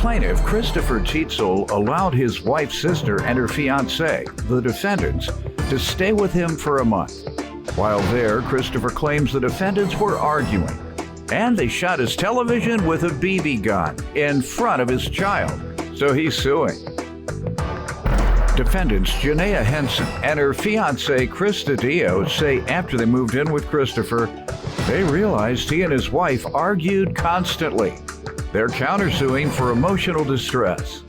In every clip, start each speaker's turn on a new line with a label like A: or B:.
A: plaintiff, Christopher Tietzel, allowed his wife's sister and her fiancé, the defendants, to stay with him for a month. While there, Christopher claims the defendants were arguing, and they shot his television with a BB gun in front of his child, so he's suing. Defendants Janaea Henson and her fiancé, Krista Dio, say after they moved in with Christopher, they realized he and his wife argued constantly. They're countersuing for emotional distress.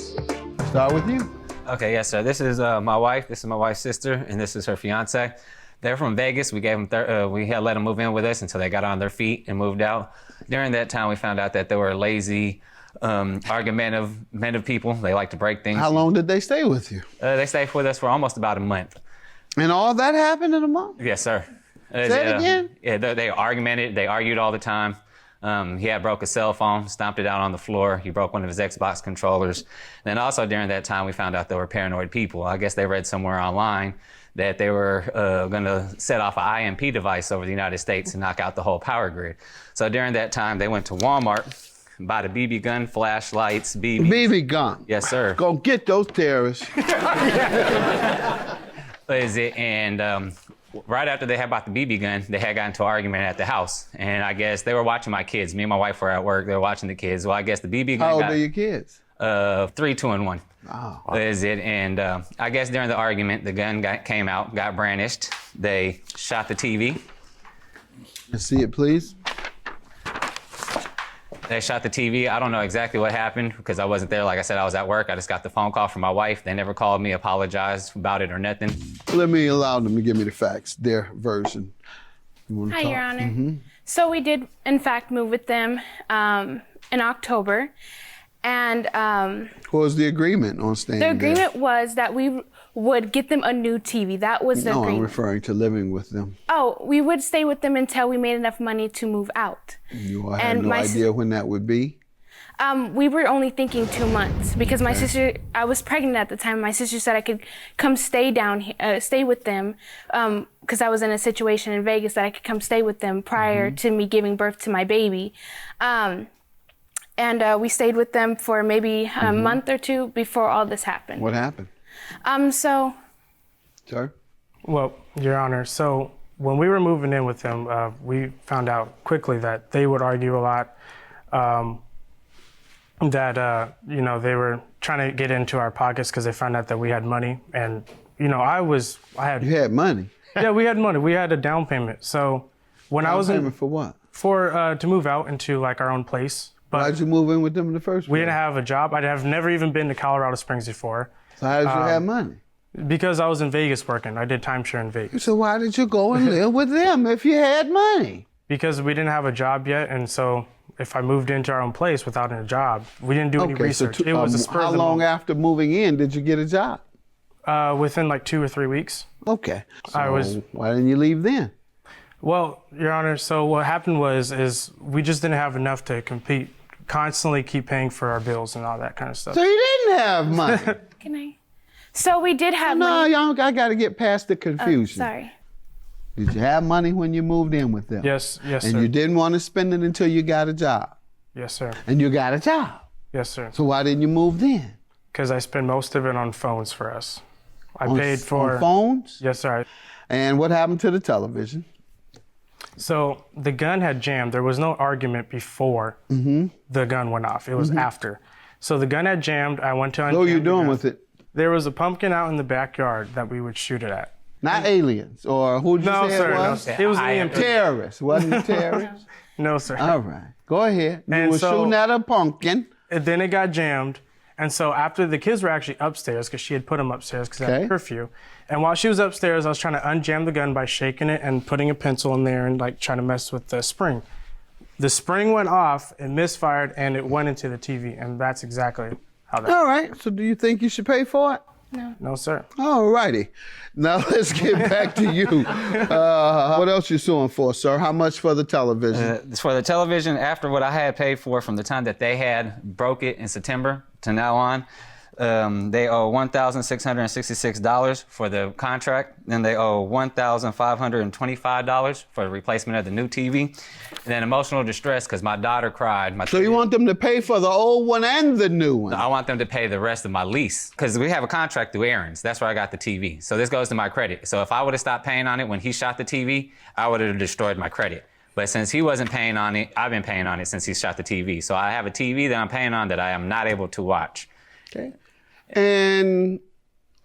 B: Start with you.
C: Okay, yes, sir. This is my wife. This is my wife's sister, and this is her fiance. They're from Vegas. We gave them we had let them move in with us until they got on their feet and moved out. During that time, we found out that they were lazy, argumentative people. They like to break things.
B: How long did they stay with you?
C: They stayed with us for almost about a month.
B: And all that happened in a month?
C: Yes, sir.
B: Say it again?
C: Yeah, they argumented. They argued all the time. He had broke a cell phone, stomped it out on the floor. He broke one of his Xbox controllers. Then also during that time, we found out they were paranoid people. I guess they read somewhere online that they were going to set off an IMP device over the United States and knock out the whole power grid. So during that time, they went to Walmart, bought a BB gun, flashlights,
B: BB gun?
C: Yes, sir.
B: Go get those terrorists.
C: And right after they had bought the BB gun, they had gotten into an argument at the house. And I guess they were watching my kids. Me and my wife were at work. They were watching the kids. Well, I guess the BB gun
B: How old are your kids?
C: 3, 2, and 1.
B: Oh.
C: And I guess during the argument, the gun came out, got brandished. They shot the TV.
B: Let's see it, please.
C: They shot the TV. I don't know exactly what happened because I wasn't there. Like I said, I was at work. I just got the phone call from my wife. They never called me, apologized about it or nothing.
B: Let me allow them to give me the facts, their version.
D: Hi, Your Honor. So we did, in fact, move with them in October. And
B: what was the agreement on staying
D: the
B: there?
D: agreement was that we would get them a new TV. That was the agreement.
B: No, I'm referring to living with them.
D: Oh, we would stay with them until we made enough money to move out.
B: You had no idea when that would be?
D: We were only thinking 2 months because my sister, I was pregnant at the time. My sister said I could come stay down here, stay with them because I was in a situation in Vegas that I could come stay with them prior to me giving birth to my baby. And we stayed with them for maybe a month or two before all this happened.
B: What happened? Sir?
E: Well, Your Honor, so when we were moving in with them, we found out quickly that they would argue a lot, that, they were trying to get into our pockets because they found out that we had money. And, You had
B: money?
E: Yeah, we had money. We had a down payment. So when I was in...
B: Down payment for what?
E: To move out into like our own place. But
B: why'd you move in with them in the first place?
E: We didn't have a job. I've never even been to Colorado Springs before.
B: So how did you have money?
E: Because I was in Vegas working. I did timeshare in Vegas.
B: So why did you go and live with them if you had money?
E: Because we didn't have a job yet, and so if I moved into our own place without a job, we didn't do any research.
B: So
E: it was a spur
B: how
E: of the
B: long
E: moment.
B: after moving in did you get a job?
E: Within like 2 or 3 weeks.
B: Okay. So why didn't you leave then?
E: Well, Your Honor, so what happened is we just didn't have enough to compete, constantly keep paying for our bills and all that kind of stuff.
B: So you didn't have money?
D: Can I? So we did have
B: No,
D: money.
B: y'all, I got to get past the confusion.
D: Sorry.
B: Did you have money when you moved in with them?
E: Yes, sir.
B: And you didn't want to spend it until you got a job?
E: Yes, sir.
B: And you got a job?
E: Yes, sir.
B: So why didn't you move then?
E: Because I spent most of it on phones for us. I
B: On
E: paid for...
B: On phones?
E: Yes, sir.
B: And what happened to the television?
E: So the gun had jammed. There was no argument before the gun went off. It was after. So the gun had jammed. I went to...
B: What were you doing with it?
E: There was a pumpkin out in the backyard that we would shoot it at.
B: Not aliens, or who did you say it was?
E: No, it was EMP.
B: Terrorists, wasn't it terrorists?
E: No, sir.
B: All right, go ahead. You were shooting at a pumpkin.
E: And then it got jammed. And so after the kids were actually upstairs, because she had put them upstairs because I had curfew. And while she was upstairs, I was trying to unjam the gun by shaking it and putting a pencil in there and like trying to mess with the spring. The spring went off, it misfired, and it went into the TV. And that's exactly how that...
B: All right, so do you think you should pay for it?
D: No.
E: No, sir.
B: All righty. Now let's get back to you. What else you suing for, sir? How much for the television?
C: For the television, after what I had paid for from the time that they had broke it in September to now on, They owe $1,666 for the contract. Then they owe $1,525 for the replacement of the new TV. And then emotional distress because my daughter cried.
B: So you want them to pay for the old one and the new one?
C: I want them to pay the rest of my lease because we have a contract through Aaron's. That's where I got the TV. So this goes to my credit. So if I would have stopped paying on it when he shot the TV, I would have destroyed my credit. But since he wasn't paying on it, I've been paying on it since he shot the TV. So I have a TV that I'm paying on that I am not able to watch.
B: Okay. And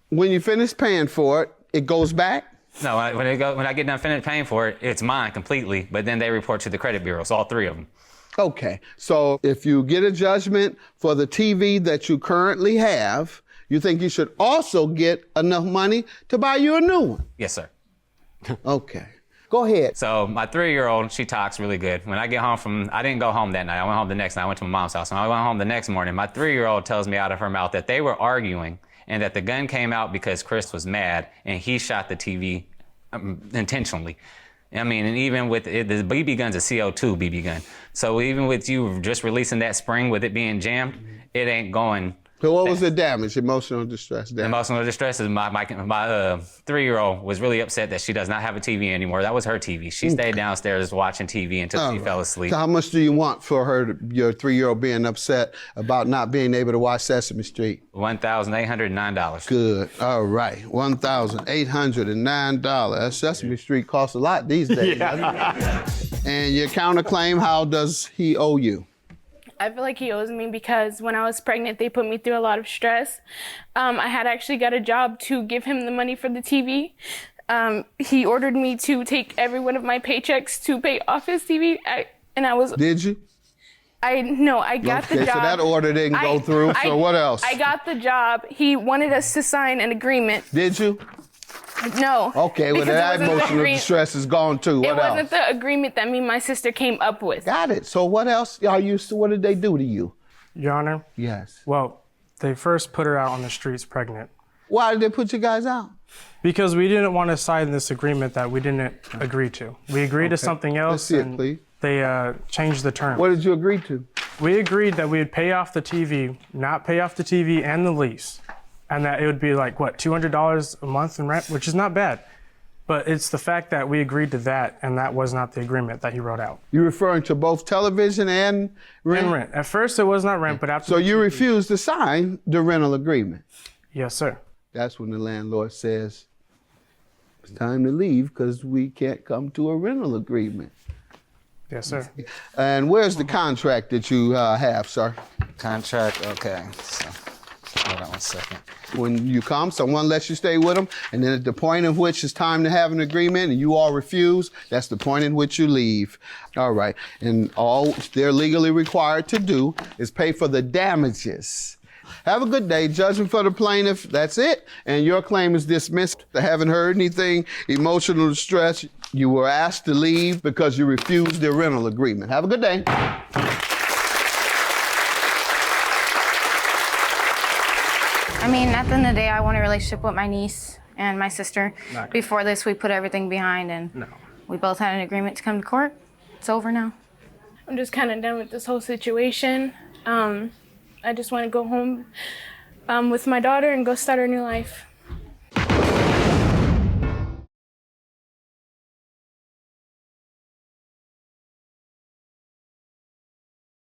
B: when you finish paying for it, it goes back?
C: No, when I get done finished paying for it, it's mine completely. But then they report to the credit bureaus, all three of them.
B: Okay. So if you get a judgment for the TV that you currently have, you think you should also get enough money to buy you a new one?
C: Yes, sir.
B: Okay. Go ahead.
C: So my 3-year-old, she talks really good. When I get home I didn't go home that night. I went home the next night. I went to my mom's house. When I went home the next morning, my 3-year-old tells me out of her mouth that they were arguing and that the gun came out because Chris was mad and he shot the TV intentionally. I mean, and even with it, the BB gun's a CO2 BB gun. So even with you just releasing that spring with it being jammed, it ain't going.
B: So what was the damage? Emotional distress damage?
C: Emotional distress is my 3-year-old was really upset that she does not have a TV anymore. That was her TV. She stayed downstairs watching TV until she fell asleep.
B: So how much do you want for your 3-year-old being upset about not being able to watch Sesame Street?
C: $1,809.
B: Good. All right. $1,809. Sesame Street costs a lot these days. Yeah. And your counterclaim, how does he owe you?
D: I feel like he owes me because when I was pregnant, they put me through a lot of stress. I had actually got a job to give him the money for the TV. He ordered me to take every one of my paychecks to pay off his TV.
B: Did you?
D: I got the job.
B: So that order didn't go through, so what else?
D: I got the job. He wanted us to sign an agreement.
B: Did you?
D: No.
B: Okay, well that emotional distress is gone too. What else?
D: It wasn't the agreement that me and my sister came up with.
B: Got it. So what else what did they do to you?
E: Your Honor?
B: Yes.
E: Well, they first put her out on the streets pregnant.
B: Why did they put you guys out?
E: Because we didn't want to sign this agreement that we didn't agree to. We agreed to something else.
B: Let's see it, please.
E: They changed the terms.
B: What did you agree to?
E: We agreed that we would pay off the TV, not pay off the TV and the lease. And that it would be like, what, $200 a month in rent, which is not bad. But it's the fact that we agreed to that, and that was not the agreement that he wrote out.
B: You're referring to both television and rent?
E: And rent. At first, it was not rent, but after.
B: So you refused to sign the rental agreement?
E: Yes, sir.
B: That's when the landlord says, it's time to leave because we can't come to a rental agreement.
E: Yes, sir.
B: And where's the contract that you have, sir?
C: Contract, okay. So, hold on one second.
B: When you come, someone lets you stay with them, and then at the point in which it's time to have an agreement and you all refuse, that's the point in which you leave. All right. And all they're legally required to do is pay for the damages. Have a good day. Judgment for the plaintiff, that's it. And your claim is dismissed. I haven't heard anything. Emotional distress. You were asked to leave because you refused the rental agreement. Have a good day.
F: I mean, at the end of the day, I want a relationship with my niece and my sister. Before this, we put everything behind, and we both had an agreement to come to court. It's over now.
D: I'm just kind of done with this whole situation. I just want to go home with my daughter and go start a new life.